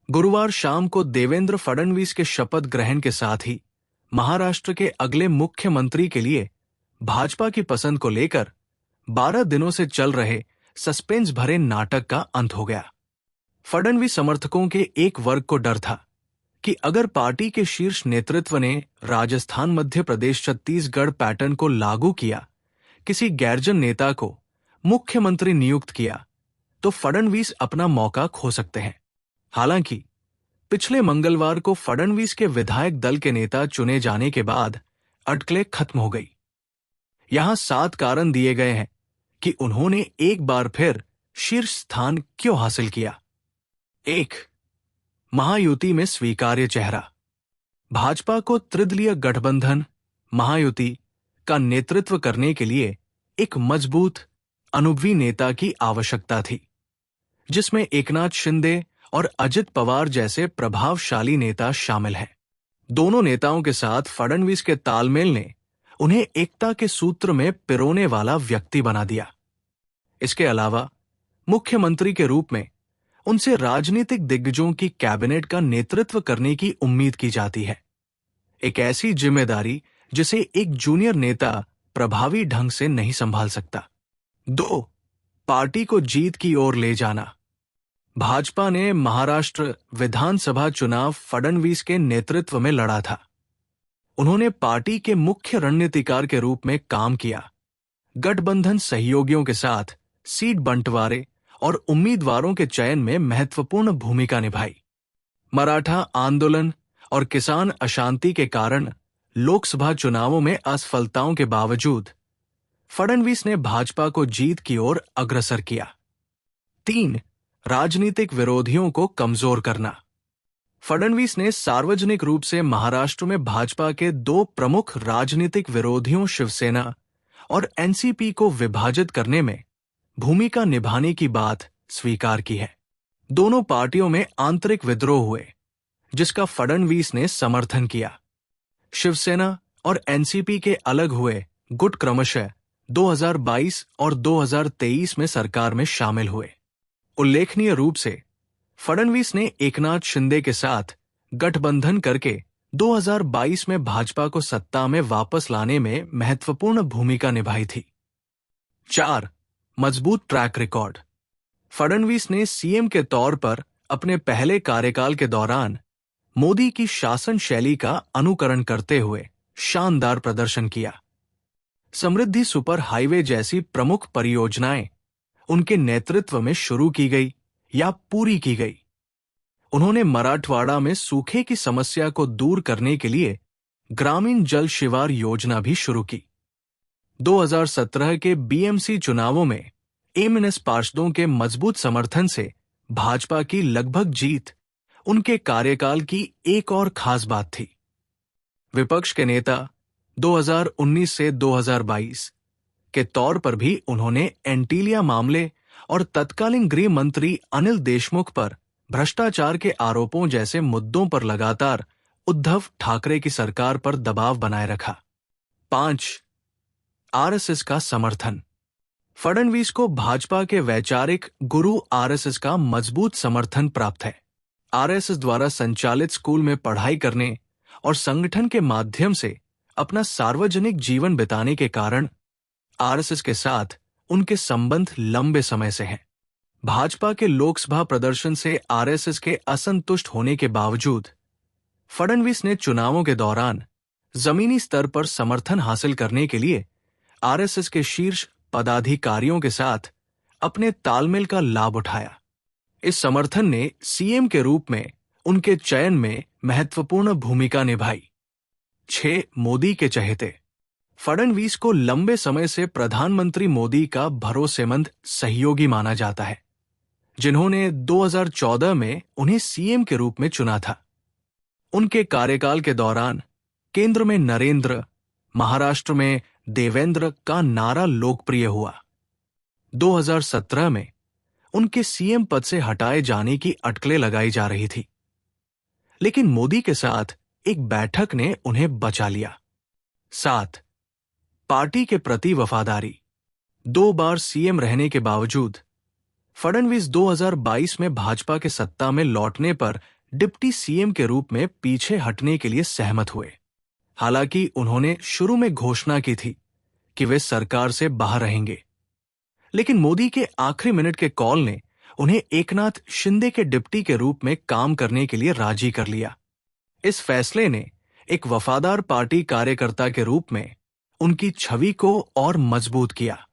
गुरुवार शाम को देवेंद्र फडणवीस के शपथ ग्रहण के साथ ही महाराष्ट्र के अगले मुख्यमंत्री के लिए भाजपा की पसंद को लेकर 12 दिनों से चल रहे सस्पेंस भरे नाटक का अंत हो गया। फडणवीस समर्थकों के एक वर्ग को डर था कि अगर पार्टी के शीर्ष नेतृत्व ने राजस्थान, मध्य प्रदेश, छत्तीसगढ़ पैटर्न को लागू किया, किसी गैरजन नेता को मुख्यमंत्री नियुक्त किया, तो फडणवीस अपना मौका खो सकते हैं। हालांकि पिछले मंगलवार को फडणवीस के विधायक दल के नेता चुने जाने के बाद अटकलें खत्म हो गई। यहां 7 कारण दिए गए हैं कि उन्होंने एक बार फिर शीर्ष स्थान क्यों हासिल किया। 1. महायुति में स्वीकार्य चेहरा। भाजपा को त्रिदलीय गठबंधन महायुति का नेतृत्व करने के लिए एक मजबूत अनुभवी नेता की आवश्यकता थी, जिसमें एकनाथ शिंदे और अजित पवार जैसे प्रभावशाली नेता शामिल हैं। दोनों नेताओं के साथ फडणवीस के तालमेल ने उन्हें एकता के सूत्र में पिरोने वाला व्यक्ति बना दिया। इसके अलावा मुख्यमंत्री के रूप में उनसे राजनीतिक दिग्गजों की कैबिनेट का नेतृत्व करने की उम्मीद की जाती है, एक ऐसी जिम्मेदारी जिसे एक जूनियर नेता प्रभावी ढंग से नहीं संभाल सकता। 2. पार्टी को जीत की ओर ले जाना। भाजपा ने महाराष्ट्र विधानसभा चुनाव फडणवीस के नेतृत्व में लड़ा था। उन्होंने पार्टी के मुख्य रणनीतिकार के रूप में काम किया, गठबंधन सहयोगियों के साथ सीट बंटवारे और उम्मीदवारों के चयन में महत्वपूर्ण भूमिका निभाई। मराठा आंदोलन और किसान अशांति के कारण लोकसभा चुनावों में असफलताओं के बावजूद फडणवीस ने भाजपा को जीत की ओर अग्रसर किया। 3. राजनीतिक विरोधियों को कमजोर करना। फडणवीस ने सार्वजनिक रूप से महाराष्ट्र में भाजपा के 2 प्रमुख राजनीतिक विरोधियों शिवसेना और एनसीपी को विभाजित करने में भूमिका निभाने की बात स्वीकार की है। दोनों पार्टियों में आंतरिक विद्रोह हुए, जिसका फडणवीस ने समर्थन किया। शिवसेना और एनसीपी के अलग हुए गुट क्रमशः 2022 और 2023 में सरकार में शामिल हुए। उल्लेखनीय रूप से फडणवीस ने एकनाथ शिंदे के साथ गठबंधन करके 2022 में भाजपा को सत्ता में वापस लाने में महत्वपूर्ण भूमिका निभाई थी। 4. मजबूत ट्रैक रिकॉर्ड। फडणवीस ने सीएम के तौर पर अपने पहले कार्यकाल के दौरान मोदी की शासन शैली का अनुकरण करते हुए शानदार प्रदर्शन किया। समृद्धि सुपर हाईवे जैसी प्रमुख परियोजनाएं उनके नेतृत्व में शुरू की गई या पूरी की गई। उन्होंने मराठवाड़ा में सूखे की समस्या को दूर करने के लिए ग्रामीण जल शिवार योजना भी शुरू की। 2017 के बीएमसी चुनावों में एमएनएस पार्षदों के मजबूत समर्थन से भाजपा की लगभग जीत उनके कार्यकाल की एक और खास बात थी। विपक्ष के नेता 2019 से 2022 के तौर पर भी उन्होंने एंटीलिया मामले और तत्कालीन गृह मंत्री अनिल देशमुख पर भ्रष्टाचार के आरोपों जैसे मुद्दों पर लगातार उद्धव ठाकरे की सरकार पर दबाव बनाए रखा। 5. आरएसएस का समर्थन। फडणवीस को भाजपा के वैचारिक गुरु आरएसएस का मजबूत समर्थन प्राप्त है। आरएसएस द्वारा संचालित स्कूल में पढ़ाई करने और संगठन के माध्यम से अपना सार्वजनिक जीवन बिताने के कारण आरएसएस के साथ उनके संबंध लंबे समय से हैं। भाजपा के लोकसभा प्रदर्शन से आरएसएस के असंतुष्ट होने के बावजूद फडणवीस ने चुनावों के दौरान जमीनी स्तर पर समर्थन हासिल करने के लिए आरएसएस के शीर्ष पदाधिकारियों के साथ अपने तालमेल का लाभ उठाया। इस समर्थन ने सीएम के रूप में उनके चयन में महत्वपूर्ण भूमिका निभाई। 6. मोदी के चहेते। फडणवीस को लंबे समय से प्रधानमंत्री मोदी का भरोसेमंद सहयोगी माना जाता है, जिन्होंने 2014 में उन्हें सीएम के रूप में चुना था। उनके कार्यकाल के दौरान केंद्र में नरेंद्र, महाराष्ट्र में देवेंद्र का नारा लोकप्रिय हुआ। 2017 में उनके सीएम पद से हटाए जाने की अटकलें लगाई जा रही थी, लेकिन मोदी के साथ एक बैठक ने उन्हें बचा लिया। 7. पार्टी के प्रति वफादारी। 2 बार सीएम रहने के बावजूद फडणवीस 2022 में भाजपा के सत्ता में लौटने पर डिप्टी सीएम के रूप में पीछे हटने के लिए सहमत हुए। हालांकि उन्होंने शुरू में घोषणा की थी कि वे सरकार से बाहर रहेंगे, लेकिन मोदी के आखिरी मिनट के कॉल ने उन्हें एकनाथ शिंदे के डिप्टी के रूप में काम करने के लिए राजी कर लिया। इस फैसले ने एक वफादार पार्टी कार्यकर्ता के रूप में उनकी छवि को और मजबूत किया।